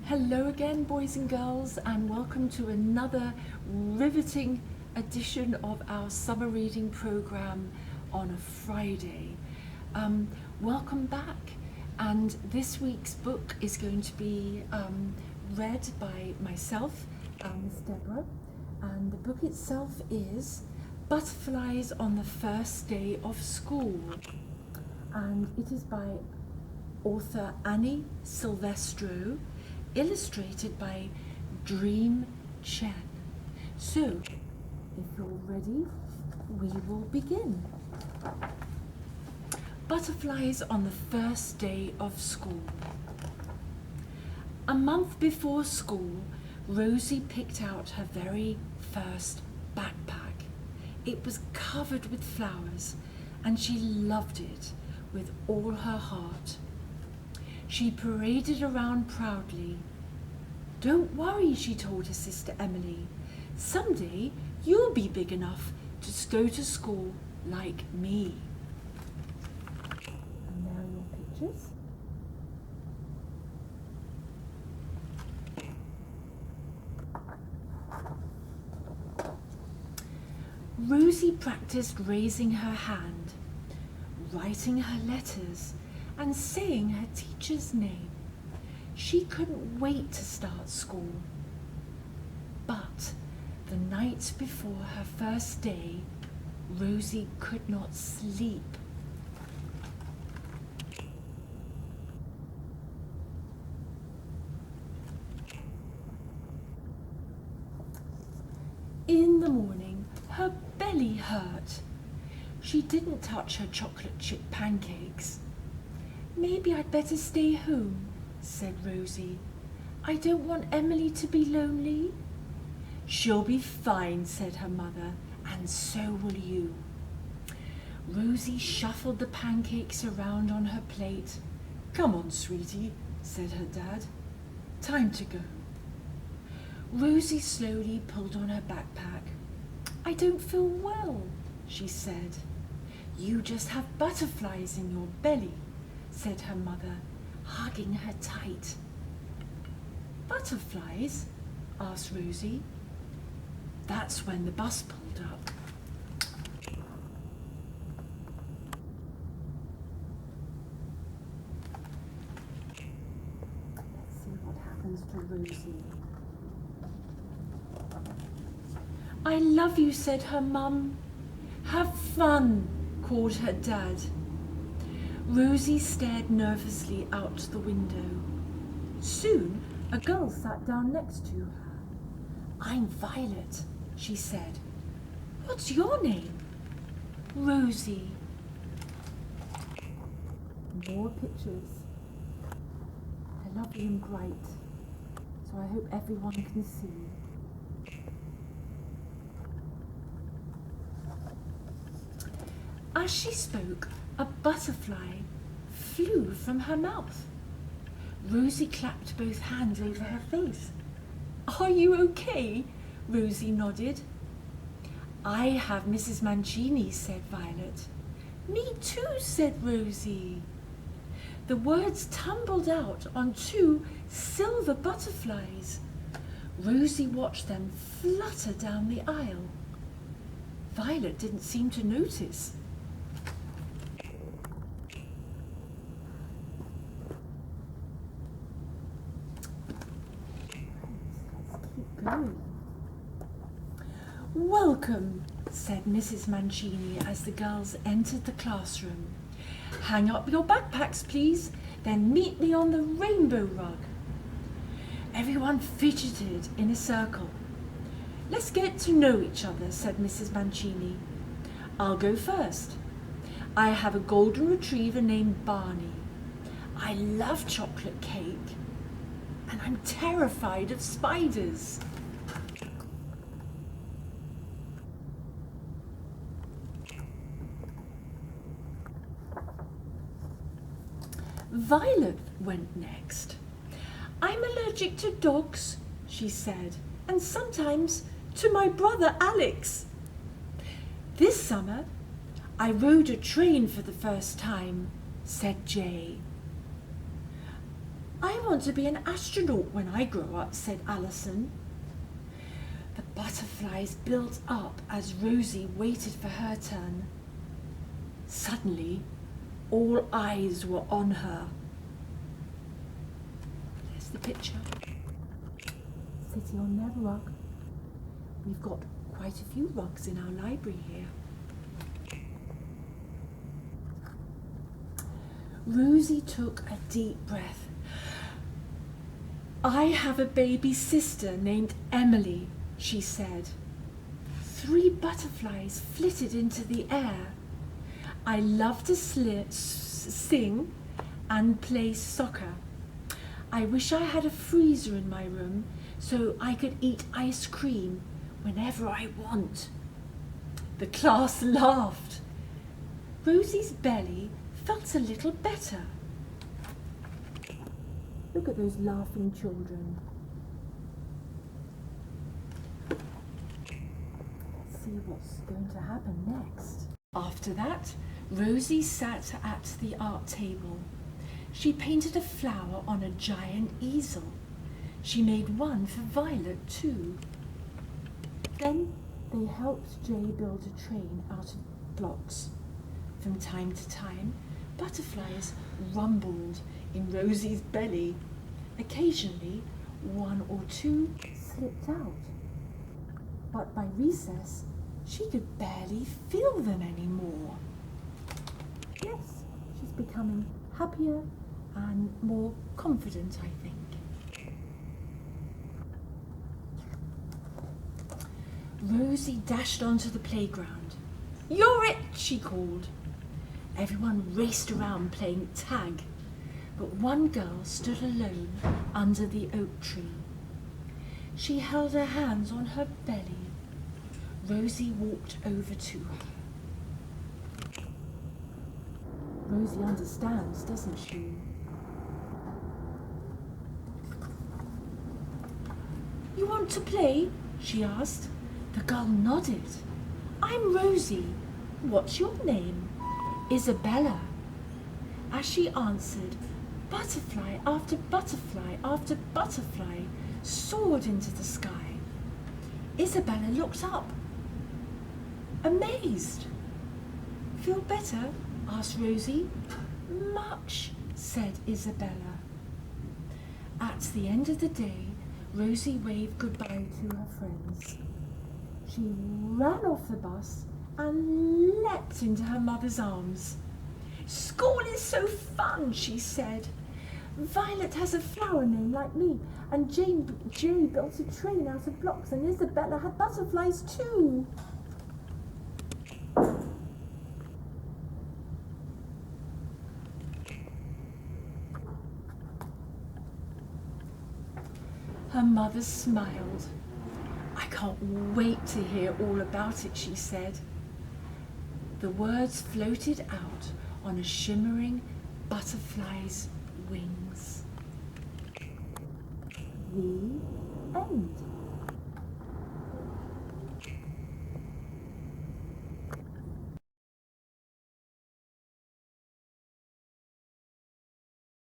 Hello again, boys and girls, and welcome to another riveting edition of our summer reading program on a Friday. Welcome back, and this week's book is going to be read by myself, Miss Deborah, and the book itself is Butterflies on the First Day of School, and it is by author Annie Silvestro, illustrated by Chen. So, if you're ready, we will begin. Butterflies on the first day of school. A month before school, Rosie picked out her very first backpack. It was covered with flowers, and she loved it with all her heart. She paraded around proudly. "Don't worry," she told her sister Emily. "Someday you'll be big enough to go to school like me." And there are your pictures. Rosie practiced raising her hand, writing her letters, and saying her teacher's name. She couldn't wait to start school. But the night before her first day, Rosie could not sleep. In the morning, her belly hurt. She didn't touch her chocolate chip pancakes. "Maybe I'd better stay home," said Rosie. "I don't want Emily to be lonely." "She'll be fine," said her mother, "and so will you." Rosie shuffled the pancakes around on her plate. "Come on, sweetie," said her dad. "Time to go." Rosie slowly pulled on her backpack. "I don't feel well," she said. "You just have butterflies in your belly," said her mother, hugging her tight. "Butterflies?" asked Rosie. That's when the bus pulled up. Let's see what happens to Rosie. "I love you," said her mum. "Have fun," called her dad. Rosie stared nervously out the window. Soon, a girl sat down next to her. "I'm Violet," she said. "What's your name?" "Rosie." More pictures. They're lovely and bright, so I hope everyone can see. As she spoke, a butterfly flew from her mouth. Rosie clapped both hands over her face. "Are you okay?" Rosie nodded. "I have Mrs. Mancini," said Violet. "Me too," said Rosie. The words tumbled out on two silver butterflies. Rosie watched them flutter down the aisle. Violet didn't seem to notice. "Welcome," said Mrs. Mancini as the girls entered the classroom. "Hang up your backpacks, please, then meet me on the rainbow rug." Everyone fidgeted in a circle. "Let's get to know each other," said Mrs. Mancini. "I'll go first. I have a golden retriever named Barney. I love chocolate cake, and I'm terrified of spiders." Violet went next. "I'm allergic to dogs," she said, "and sometimes to my brother Alex. This summer, I rode a train for the first time," said Jay. I want to be an astronaut when I grow up, said Alison. The butterflies built up as Rosie waited for her turn. Suddenly, all eyes were on her. There's the picture. Sitting on their rug. We've got quite a few rugs in our library here. Rosie took a deep breath. I have a baby sister named Emily, she said. 3 butterflies flitted into the air. I love to sing and play soccer. I wish I had a freezer in my room so I could eat ice cream whenever I want. The class laughed. Rosie's belly felt a little better. Look at those laughing children. Let's see what's going to happen next. After that, Rosie sat at the art table. She painted a flower on a giant easel. She made one for Violet too. Then they helped Jay build a train out of blocks. From time to time, butterflies rumbled in Rosie's belly. Occasionally, 1 or 2 slipped out. But by recess, she could barely feel them anymore. Yes, she's becoming happier and more confident, I think. Rosie dashed onto the playground. You're it, she called. Everyone raced around playing tag, but one girl stood alone under the oak tree. She held her hands on her belly. Rosie walked over to her. Rosie understands, doesn't she? You want to play? She asked. The girl nodded. I'm Rosie. What's your name? Isabella. As she answered, butterfly after butterfly after butterfly soared into the sky. Isabella looked up, amazed. Feel better? Asked Rosie. Much, said Isabella. At the end of the day, Rosie waved goodbye to her friends. She ran off the bus and leapt into her mother's arms. School is so fun, she said. Violet has a flower name like me, and Jay built a train out of blocks, and Isabella had butterflies too. Her mother smiled. I can't wait to hear all about it, she said. The words floated out on a shimmering butterfly's wings. The